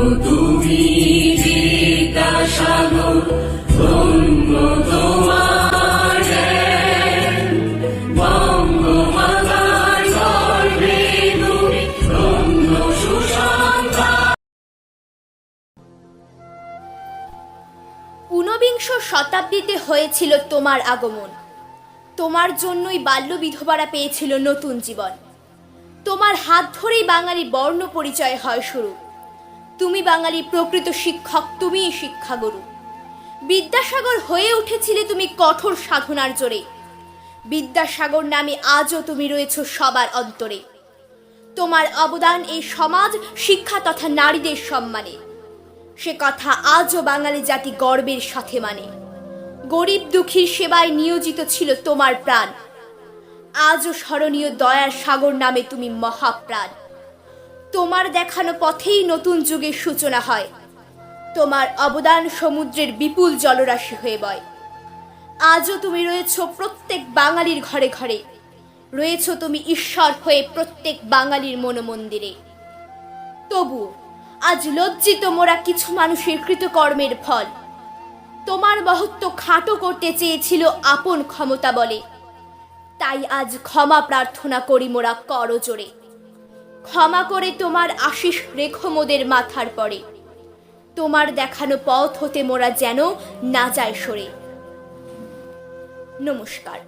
তুমি বিদ্যাসাগর, ধন্য তোমার জ্ঞান। বঙ্গমাতার গর্ভে তুমি ধন্য সুসন্তান। ঊনবিংশ শতাব্দীতে হয়েছিল তোমার আগমন। তোমার জন্যই বাল্য বিধবারা পেয়েছিল নতুন জীবন। তোমার হাত ধরেই বাঙালি বর্ণ পরিচয় হয় শুরু। তুমি বাঙালি প্রকৃত শিক্ষক, তুমিই শিক্ষাগুরু। বিদ্যাসাগর হয়ে উঠেছিলে তুমি কঠোর সাধনার জোরে। বিদ্যাসাগর নামে আজও তুমি রয়েছ সবার অন্তরে। তোমার অবদান এই সমাজ, শিক্ষা তথা নারীদের সম্মানে। সে কথা আজও বাঙালি জাতি গর্বের সাথে মানে। গরিব দুঃখীর সেবায় নিয়োজিত ছিল তোমার প্রাণ। আজও স্মরণীয় দয়ার সাগর নামে তুমি মহাপ্রাণ। তোমার দেখানো পথেই নতুন যুগের সূচনা হয়। তোমার অবদান সমুদ্রের বিপুল জলরাশি হয়ে বয়। আজও তুমি রয়েছ প্রত্যেক বাঙালির ঘরে ঘরে। রয়েছ তুমি ঈশ্বর হয়ে প্রত্যেক বাঙালির মনোমন্দিরে। তবুও আজ লজ্জিত মোরা কিছু মানুষের কৃতকর্মের ফল। তোমার মহত্ব খাটো করতে চেয়েছিল আপন ক্ষমতা বলে। তাই আজ ক্ষমা প্রার্থনা করি মোরা করজোড়ে। ক্ষমা করে তোমার আশিস রেখো মোদের মাথার পরে। তোমার দেখানো পথ হতে মোরা যেন না যায় সরে। নমস্কার।